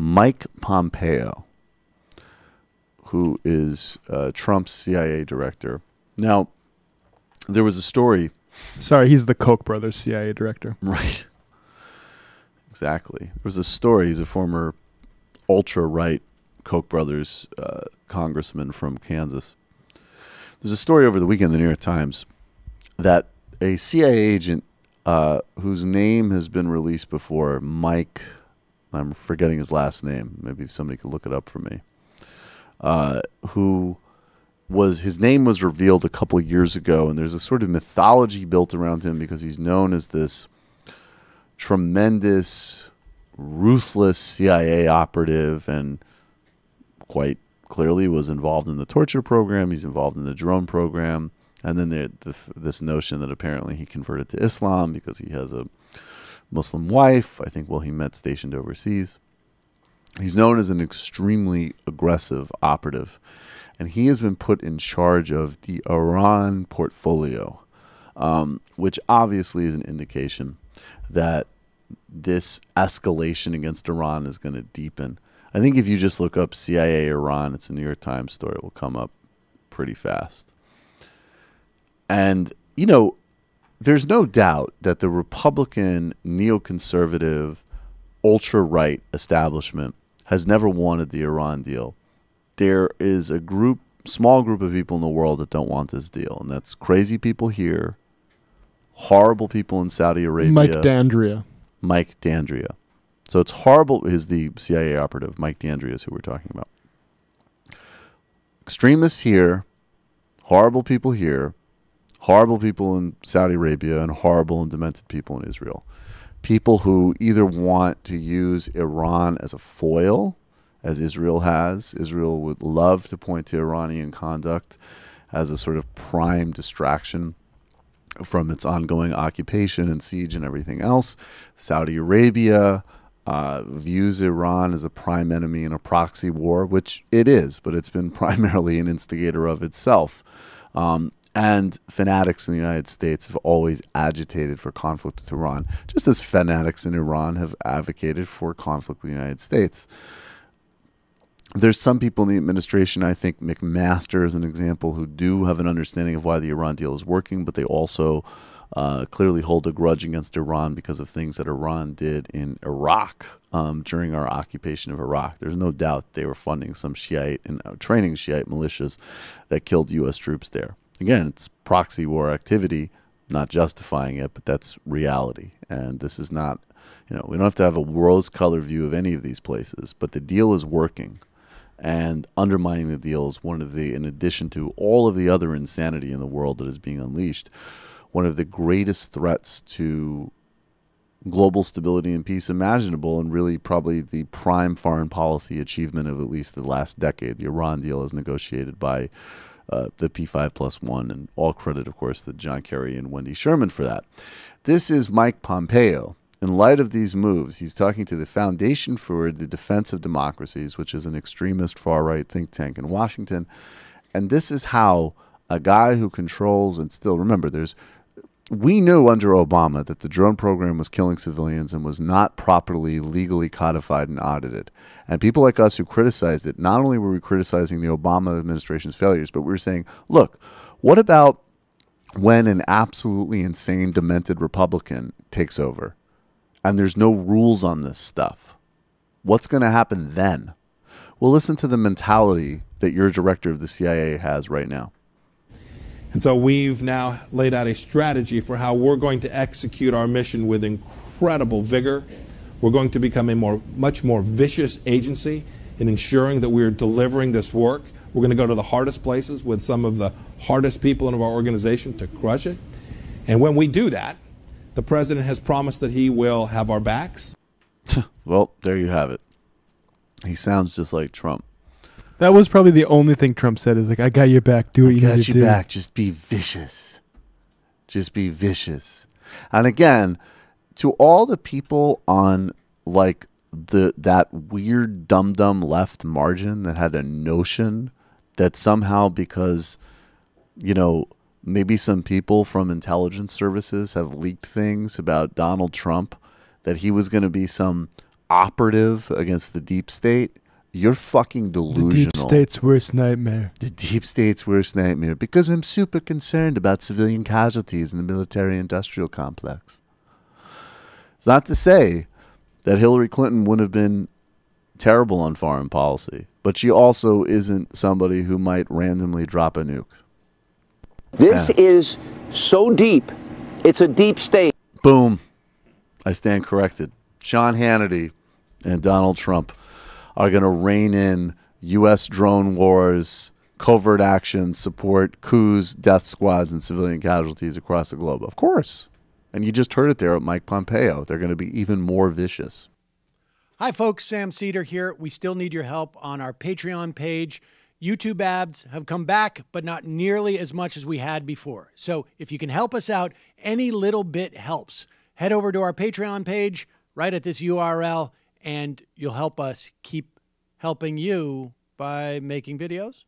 Mike Pompeo, who is Trump's CIA director. Now, there was a story. Sorry, he's the Koch brothers CIA director. Right. Exactly. There was a story. He's a former ultra-right Koch brothers congressman from Kansas. There's a story over the weekend in the New York Times that a CIA agent whose name has been released before, Mike, I'm forgetting his last name. Maybe somebody could look it up for me. His name was revealed a couple of years ago, and there's a sort of mythology built around him because he's known as this tremendous, ruthless CIA operative, and quite clearly was involved in the torture program. He's involved in the drone program. And then this notion that apparently he converted to Islam because he has a Muslim wife, I think, he met stationed overseas. He's known as an extremely aggressive operative. And he has been put in charge of the Iran portfolio, which obviously is an indication that this escalation against Iran is going to deepen. I think if you just look up CIA Iran, it's a New York Times story, it will come up pretty fast. And, you know, there's no doubt that the Republican, neoconservative, ultra-right establishment has never wanted the Iran deal. There is a small group of people in the world that don't want this deal, and that's crazy people here, horrible people in Saudi Arabia. Mike D'Andrea. So it's horrible, is the CIA operative. Mike D'Andrea is who we're talking about. Extremists here, horrible people here, horrible people in Saudi Arabia, and horrible and demented people in Israel. People who either want to use Iran as a foil, as Israel has. Israel would love to point to Iranian conduct as a sort of prime distraction from its ongoing occupation and siege and everything else. Saudi Arabia views Iran as a prime enemy in a proxy war, which it is, but it's been primarily an instigator of itself. And fanatics in the United States have always agitated for conflict with Iran, just as fanatics in Iran have advocated for conflict with the United States. There's some people in the administration, I think McMaster is an example, who do have an understanding of why the Iran deal is working, but they also clearly hold a grudge against Iran because of things that Iran did in Iraq during our occupation of Iraq. There's no doubt they were funding some Shiite and training Shiite militias that killed U.S. troops there. Again, it's proxy war activity, not justifying it, but that's reality. And this is not, we don't have to have a rose-colored view of any of these places, but the deal is working. And undermining the deal is one of the, in addition to all of the other insanity in the world that is being unleashed, one of the greatest threats to global stability and peace imaginable, and really probably the prime foreign policy achievement of at least the last decade. The Iran deal is negotiated by the P5+1, and all credit, of course, to John Kerry and Wendy Sherman for that. This is Mike Pompeo. In light of these moves, he's talking to the Foundation for the Defense of Democracies, which is an extremist far-right think tank in Washington. And this is how a guy who controls, and still, remember, we knew under Obama that the drone program was killing civilians and was not properly legally codified and audited. And people like us who criticized it, not only were we criticizing the Obama administration's failures, but we were saying, look, what about when an absolutely insane, demented Republican takes over and there's no rules on this stuff? What's going to happen then? Well, listen to the mentality that your director of the CIA has right now. And so we've now laid out a strategy for how we're going to execute our mission with incredible vigor. We're going to become a much more vicious agency in ensuring that we're delivering this work. We're going to go to the hardest places with some of the hardest people in our organization to crush it. And when we do that, the president has promised that he will have our backs. Well, there you have it. He sounds just like Trump. That was probably the only thing Trump said is like, I got your back. Do what you need to do. I got your back. Just be vicious. Just be vicious. And again, to all the people on like that weird dumb left margin that had a notion that somehow because, maybe some people from intelligence services have leaked things about Donald Trump, that he was going to be some operative against the deep state, you're fucking delusional. The deep state's worst nightmare. The deep state's worst nightmare, because I'm super concerned about civilian casualties in the military-industrial complex. It's not to say that Hillary Clinton wouldn't have been terrible on foreign policy, but she also isn't somebody who might randomly drop a nuke. This is so deep. It's a deep state. Boom. I stand corrected. Sean Hannity and Donald Trump are going to rein in U.S. drone wars, covert actions, support coups, death squads, and civilian casualties across the globe. Of course. And you just heard it there at Mike Pompeo. They're going to be even more vicious. Hi, folks. Sam Seder here. We still need your help on our Patreon page. YouTube ads have come back, but not nearly as much as we had before. So if you can help us out, any little bit helps. Head over to our Patreon page right at this URL, and you'll help us keep helping you by making videos